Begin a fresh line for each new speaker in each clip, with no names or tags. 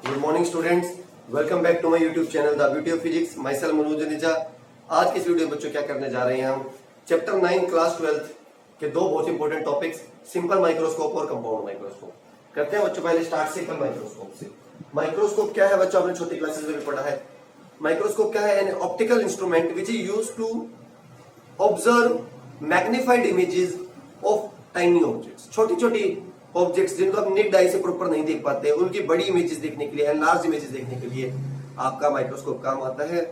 Good morning students, welcome back to my YouTube channel the beauty of physics. Myself Manoj Janeja. आज की इस video में बच्चों क्या करने जा रहे हैं हम चैप्टर 9 क्लास 12 के दो बहुत इंपॉर्टेंट टॉपिक्स सिंपल माइक्रोस्कोप और कंपाउंड माइक्रोस्कोप करते हैं बच्चों। पहले स्टार्ट सिंपल माइक्रोस्कोप से। माइक्रोस्कोप क्या है बच्चों, आपने छोटी क्लासेस में भी पढ़ा है। माइक्रोस्कोप क्या है? An optical instrument which is used to observe magnified images of tiny objects. छोटी छोटी ऑब्जेक्ट्स जिनको आप नेक्ड आई से प्रॉपर नहीं देख पाते, उनकी बड़ी इमेजेस देखने के लिए, लार्ज इमेजेस देखने के लिए आपका माइक्रोस्कोप काम आता है।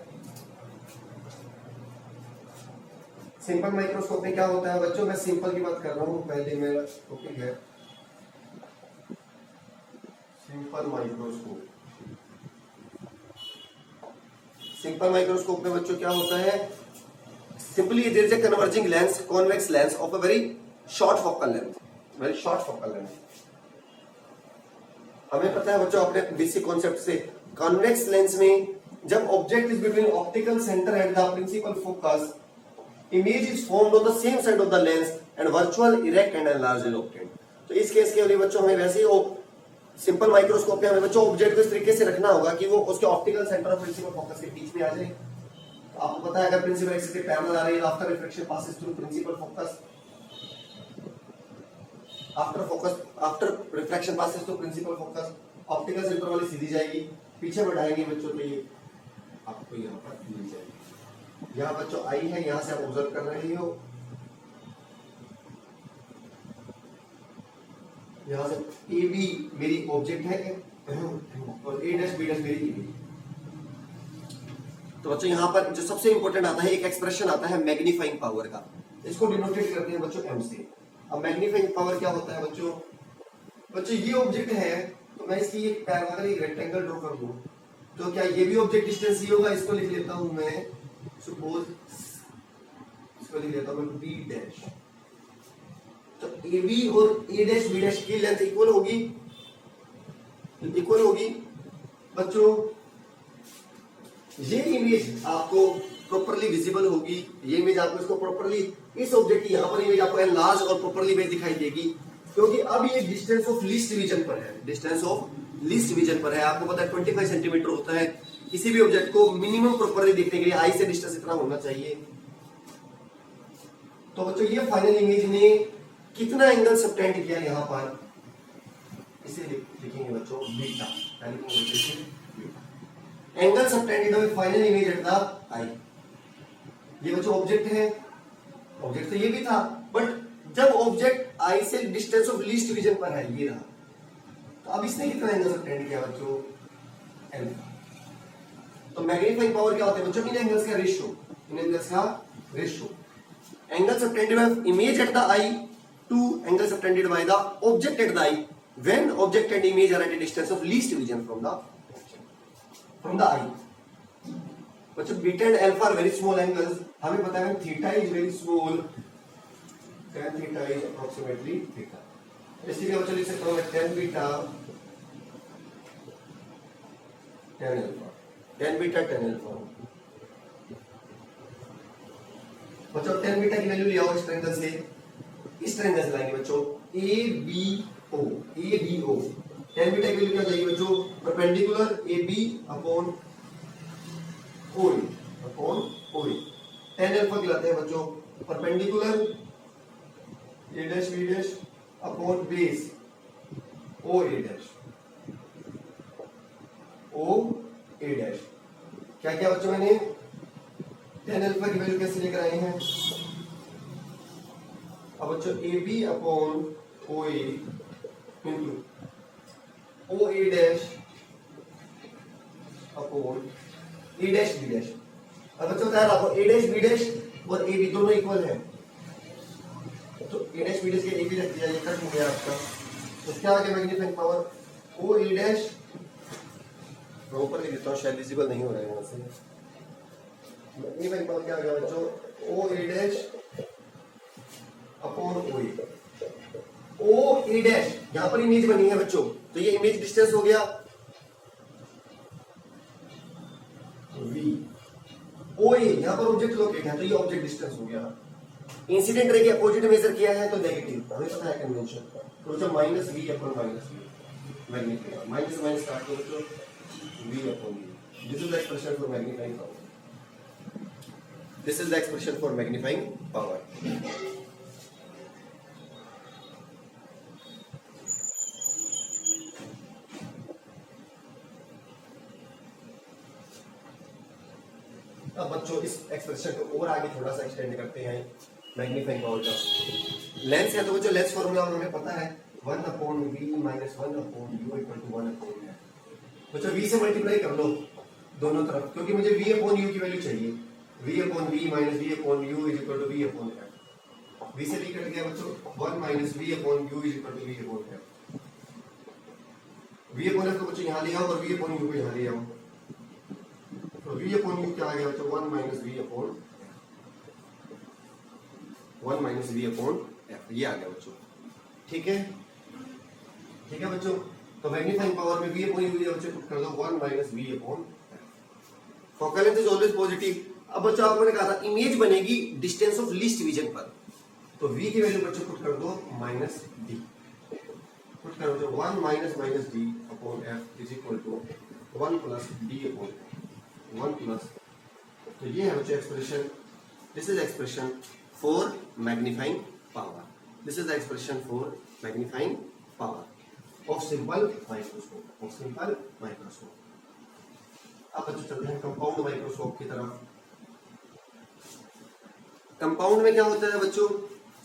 सिंपल माइक्रोस्कोप में क्या होता है बच्चों, मैं सिंपल की बात कर रहा हूं। पहले मेरा टॉपिक है सिंपल माइक्रोस्कोप। सिंपल माइक्रोस्कोप में बच्चों क्या होता है, simply there is a converging lens, convex lens of a very short focal length, very short focal length. हमें पता है बच्चों अपने बेसिक कॉन्सेप्ट से, कॉन्वेक्स लेंस में जब object is between optical centre and the principal focus, image is formed on the same side of the lens and virtual erect and enlarged is obtained. तो इस केस के लिए बच्चों हमें वैसे ही सिंपल माइक्रोस्कोप में हमें बच्चों ऑब्जेक्ट को इस तरीके से रखना होगा कि वो उसके ऑप्टिकल सेंटर और प्रिंसिपल फोकस के बीच में आ जाए। तो आपको पता है अगर प्रिंसिपल एक्सिस के पैरेलल आ रही है, after reflection passes through principal focus, after reflection passes to principal focus, optical centre वाली सीधी जाएगी, पीछे बढ़ाएंगे बच्चों तो ये आपको यहाँ पर मिल जाएगी। यहाँ बच्चों आई है, यहाँ से आप ऑब्जर्व कर रहे हो, यहाँ से ए बी मेरी ऑब्जेक्ट है और ए डैश बी डैश मेरी इमेज। तो बच्चों यहाँ पर जो सबसे इंपॉर्टेंट आता है, एक एक्सप्रेशन आता है मैग्नीफाइंग पावर का, इसको डिनोटेट करते हैं बच्चों एम से। अब मैग्नीफाइंग पावर क्या होता है बच्चों, बच्चों ये ऑब्जेक्ट है तो मैं इसकी एक पैरेलल एक रेक्टेंगल ड्रॉ कर दूं तो क्या ये भी ऑब्जेक्ट डिस्टेंस ही होगा। इसको लिख लेता हूं मैं, सपोज इसको लिख लेता हूं मैं बी डैश। तो ए बी और ए डैश बी डैश की लेंथ इक्वल होगी बच्चों। ये इमेज आपको प्रॉपर्ली विजिबल होगी, ये इमेज आपको इसको प्रॉपर्ली, इस ऑब्जेक्ट की यहाँ पर इमेज आपको लार्ज और प्रॉपर्ली इमेज दिखाई देगी, क्योंकि अब ये डिस्टेंस ऑफ लीस्ट डिवीजन पर है। डिस्टेंस ऑफ लीस्ट डिवीजन पर है, आपको पता है 25 सेंटीमीटर होता है। किसी भी ऑब्जेक्ट को मिनिमम प्रॉपर्ली देखने के लिए आई से डिस्टेंस इतना होना चाहिए। तो बच्चों ये फाइनल इमेज ने कितना एंगल सबटेंड किया यहाँ पर, इसे लिखेंगे बच्चों बीटा। Angle subtended by final image at the eye. ये बच्चों ऑब्जेक्ट है, ऑब्जेक्ट तो ये भी था, बट जब ऑब्जेक्ट आई से डिस्टेंस ऑफ लीस्ट डिवीजन पर है, ये रहा, तो अब इसने कितना एंगल सबटेंड किया बच्चों, अल्फा। तो मैग्नीफाइंग पावर क्या होता है बच्चों, इन एंगल्स का रेशियो, इन एंगल्स का ratio. Angle subtended by image at the eye to angle subtended by the object at the eye when object and image are at a distance of least division from the eye। बच्चों beta and alpha are very small angles, हमें पता है theta is very small, tan theta is approximately theta. इसीलिए बच्चों लिख सकता हूं मैं tan beta tan alpha, tan beta tan alpha. बच्चों tan बीटा की वैल्यू ले आओ इस ट्रायंगल से, इस ट्रायंगल से लाएंगे बच्चों ABO, ABO। tan बीटा की वैल्यू क्या जाएगी बच्चों, perpendicular AB upon OA, upon OA। tan alpha कहलाते हैं बच्चों perpendicular A dash B dash upon base OA dash, OA dash. क्या क्या बच्चों मैंने tan अल्फा की वैल्यू कैसे लेकर आए हैं, अब बच्चों AB upon OA into OA dash upon A dash B dash. अब बच्चों बता रहा हूं A डैश B डैश और AB दोनों इक्वल है, तो A डैश B डैश के AB रख दिया, ये कट हो गया आपका। तो क्या आ गया मैग्नीफाइंग पावर, OA डैश, मैं ऊपर लिख देता हूं शायद विजिबल नहीं हो रहा है यहां से। मैग्नीफाइंग पावर क्या आ गया बच्चों, OA dash upon OA। OA dash यहां पर इमेज बनी है बच्चों, तो ये इमेज डिस्टेंस हो गया V। OA यहां पर ऑब्जेक्ट लोकेट है, तो ये ऑब्जेक्ट डिस्टेंस हो गया। इंसिडेंट रे के अपोजिट मेजर किया है तो नेगेटिव, हमें पता है कन्वेंशन, तो minus V upon minus V। Magnifying power, minus से माइनस काट दो बच्चों, v upon u. This is the expression for magnifying power. This is the expression for magnifying power. अब बच्चों इस एक्सप्रेशन को और आगे थोड़ा सा एक्सटेंड करते हैं मैग्नीफाइंग पावर का. लेंस है तो बच्चों लेंस फॉर्मूला हमें पता है 1 upon v minus 1 upon u equal to 1 upon f. बच्चों v से मल्टीप्लाई कर लो दोनों तरफ, क्योंकि मुझे v अपॉन u की वैल्यू चाहिए. v upon v minus v upon u is equal to v upon f. v से v कट गया बच्चों, 1 minus v upon u is equal to v upon f. v upon f को बच्चों यहाँ ले आओ और v अपॉन u को यहाँ ले आओ. तो v अपॉन u क्या आ गया बच्चों, 1 minus v upon 1 minus v upon f. ये आ गया बच्चों. ठीक है, ठीक है बच्चों. तो मैग्नीफाइंग पावर में v अपॉन u दिया बच्चों, पुट कर दो 1 minus v upon f. Focal length is always positive. अब बच्चों आपको मैंने कहा था इमेज बनेगी डिस्टेंस ऑफ लीस्ट विजन पर, तो v की वैल्यू बच्चों पुट कर दो माइनस d. पुट कर दो 1 minus minus d upon f is equal to 1 plus d upon f. 1 plus, तो ये है बच्चों expression. This is expression for magnifying power. This is the expression for magnifying power of simple microscope. Of simple microscope. अब बच्चों चलते हैं compound microscope की तरफ. कंपाउंड में क्या होता है बच्चों,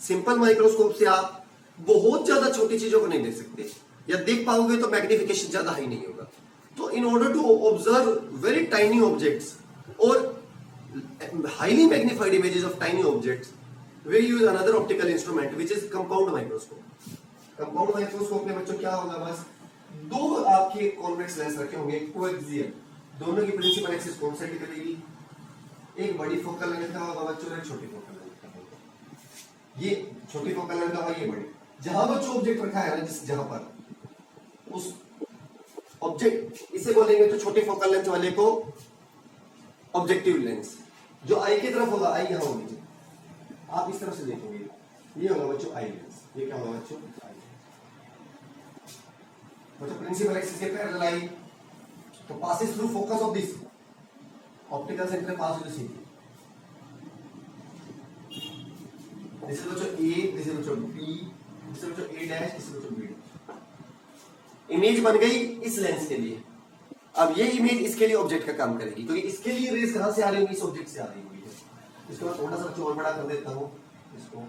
सिंपल माइक्रोस्कोप से आप बहुत ज्यादा छोटी चीजों को नहीं देख सकते, या देख पाओगे तो मैग्निफिकेशन ज्यादा हाई नहीं होगा. तो in order to observe very tiny objects or highly magnified images of tiny objects, we use another optical instrument which is compound microscope. Compound microscope में बच्चों क्या होगा, बस दो आपके कॉन्वेक्स लेंस रखे होंगे कोएक्सियल. दोनों की प्रिंसिपल एक्सिस कौन सा करेगी, एक बड़ी फोकल लेंथ का होगा बच्चों, एक छोटी फोकल लेंथ का होगा. ये छोटी फोकल लेंथ का होगा, ये बड़ी. जहां बच्चों ऑब्जेक्ट रखा है ना, जिस जहां पर उस ऑब्जेक्ट, इसे बोलेंगे तो छोटी फोकल लेंथ वाले को ऑब्जेक्टिव लेंस. जो आई की तरफ होगा, आई यहां होगी, आप इस तरफ से देखोगे, ये होगा बच्चों आई लेंस. ये क्या होगा बच्चों, आई लेंस. बच्चों प्रिंसिपल एक्सिस के पैरेलल आई, तो passes through focus of this optical centre pass to C. This is बच्चों ए, दिस इज बच्चों बी, दिस इज बच्चों ए डैश, दिस इज बच्चों बी. इमेज बन गई इस लेंस के लिए. अब ये इमेज इसके लिए ऑब्जेक्ट का काम करेगी, क्योंकि इसके लिए रेस कहां से आ रही होगी, इस ऑब्जेक्ट से आ रही होगी. इसको मैं थोड़ा सा और बड़ा कर देता हूं इसको.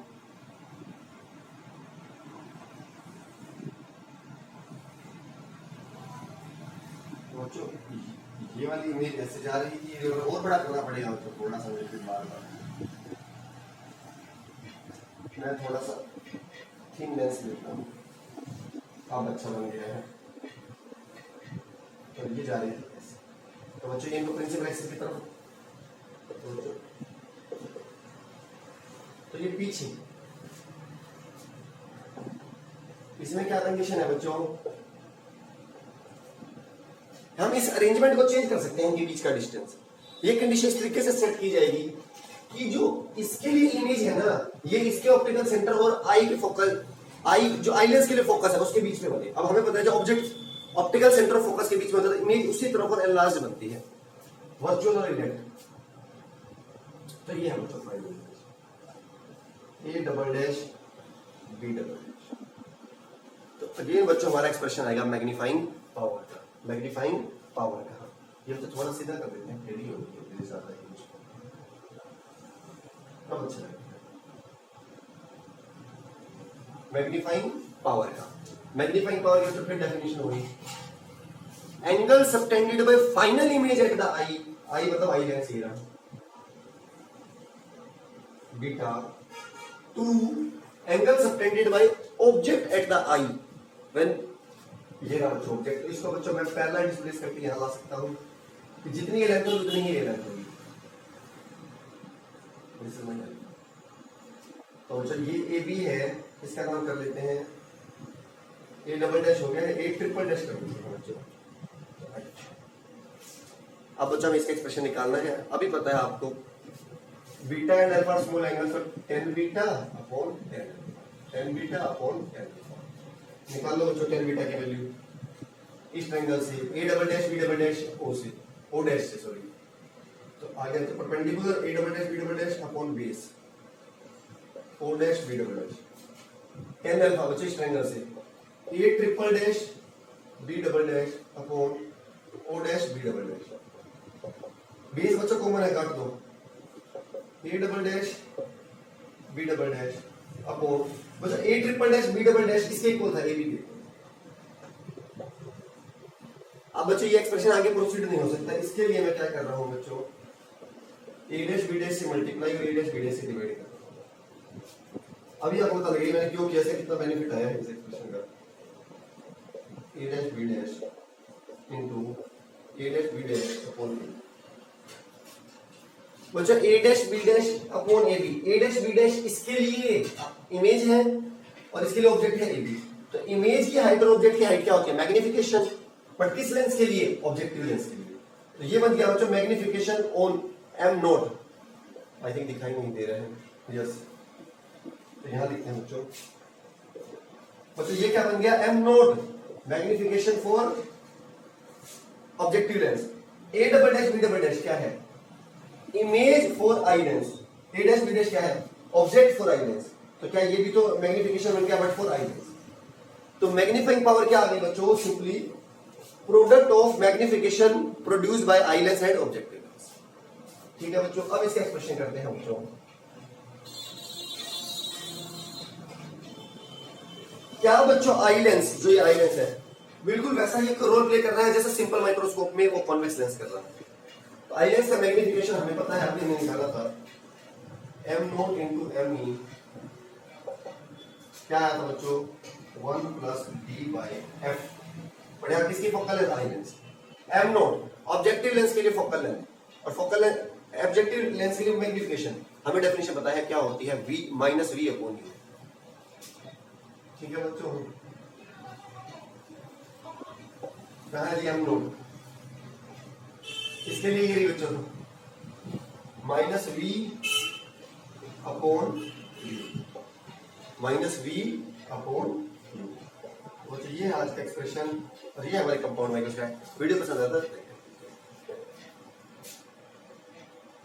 बच्चों ये वाली इमेज ऐसे जा रही थी, ये और बड़ा करना पड़ेगा बच्चों, थोड़ा सा बार बार. मैं थोड़ा सा थिन लेंस लेता हूं. अब अच्छा बन गया है. तो ये जा रही है ऐसे. तो बच्चों इनको प्रिंसिपल एक्सिस की तरफ, तो ये पीछे. इसमें क्या कंडीशन है बच्चों, हम इस अरेंजमेंट को चेंज कर सकते हैं, इनके बीच का डिस्टेंस. ये कंडीशन इस तरीके से सेट की जाएगी कि जो इसके लिए इमेज है ना, ये इसके ऑप्टिकल सेंटर और आई के फोकल, आई जो आई लेंस के लिए फोकस है उसके बीच में बने. अब हमें पता है जो object optical centre of focus के बीच में होता है, इमेज उसी तरफ और एनलार्ज बनती है, वर्चुअल और इनडायरेक्ट. तो ये है बच्चों final A double dash B double dash. तो अगेन बच्चों हमारा एक्सप्रेशन आएगा मैग्नीफाइंग पावर का. मैग्नीफाइंग पावर का ये तो थोड़ा सीधा कर देते हैं, टेढ़ी होगी है ज्यादा. अब अच्छा मैग्नीफाइंग पावर का. मैग्नीफाइंग पावर की तो फिर डेफिनेशन होगी, angle subtended by final image at the eye. Eye मतलब आई लेंस ये रहा, beta to angle subtended by object at the eye when, ये रहा बच्चों ऑब्जेक्ट. तो इसको बच्चों मैं पैरेलल डिस्प्लेस करके यहां ला सकता हूं कि जितनी ये लेंथ होगी उतनी ही ये लेंथ होगी. तो बच्चों ये ए बी है, इसका नाम कर लेते हैं ए डबल डैश हो गया है, ए ट्रिपल डैश कर देते हैं बच्चों. अब बच्चों हमें इसका एक्सप्रेशन निकालना है. अभी पता है आपको beta and alpha small angle for tan beta upon tan beta upon tan. निकाल लो बच्चों tan बीटा की वैल्यू. इस ट्रायंगल से A double dash B double dash O से, ओ डैश से सॉरी, तो आगे तो perpendicular A double dash B double dash upon base O dash B double dash, tan alpha बच्चों इस ट्रायंगल से A triple dash B double dash upon O dash B double dash, base बच्चों common है काट दो, A double dash B double dash upon बच्चों A triple dash B double dash इसके इक्वल था ए बी के। अब बच्चों ये एक्सप्रेशन आगे प्रोसीड नहीं हो सकता, इसके लिए मैं क्या कर रहा हूं बच्चों, ए डैश बी डैश से मल्टीप्लाई और ए डैश बी डैश से डिवाइड कर रहा हूं। अभी आपको पता लगेगा मैंने क्यों किया, से कितना बेनिफिट आया है इस एक्सप्रेशन का, A dash B dash into A dash B dash upon B. बच्चों A dash B dash upon A B, A dash B dash इसके लिए इमेज है और इसके लिए ऑब्जेक्ट है ए बी, तो इमेज की हाइट और ऑब्जेक्ट की हाइट क्या होती है, मैग्निफिकेशन, बट किस लेंस के लिए, ऑब्जेक्टिव लेंस के लिए, तो ये बन गया बच्चों magnification on M nought, I think दिखाई नहीं दे रहा है, यस तो यहां लिखते हैं बच्चों, बच्चों ये क्या बन गया M nought magnification for objective lens, A double dash B double dash क्या है, image for eye lens, A dash B dash क्या है, ऑब्जेक्ट फॉर आई लेंस, तो क्या ये भी तो मैग्निफिकेशन बन गया बट फॉर आई लेंस, तो मैग्नीफाइंग पावर क्या आ गई बच्चों, simply product of magnification produced by eye lens and objective lens. ठीक है बच्चों, अब इसका एक्सप्रेशन करते हैं बच्चों, क्या बच्चों आई लेंस, जो ये आई लेंस है बिल्कुल वैसा ही रोल प्ले कर रहा है जैसे सिंपल माइक्रोस्कोप में वो कॉन्वेक्स लेंस कर रहा है। तो आई लेंस का मैग्निफिकेशन हमें पता है, अभी मैंने निकाला था M nought into M E, क्या आया था बच्चों 1 प्लस डी बाई एफ, बढ़िया, किसकी focal length, eye lens, M nought objective lens के लिए फोकल लेंथ और फोकल ऑब्जेक्टिव लेंस के लिए मैग्निफिकेशन, हमें डेफिनेशन पता है क्या होती है, v minus v upon u. ठीक है बच्चों, कहाँ है एम नोट, इसके लिए ये बच्चों minus v upon minus v upon, तो ये आज का एक्सप्रेशन और ये हमारे कंपाउंड माइक्रोस्कोप। वीडियो पसंद आता है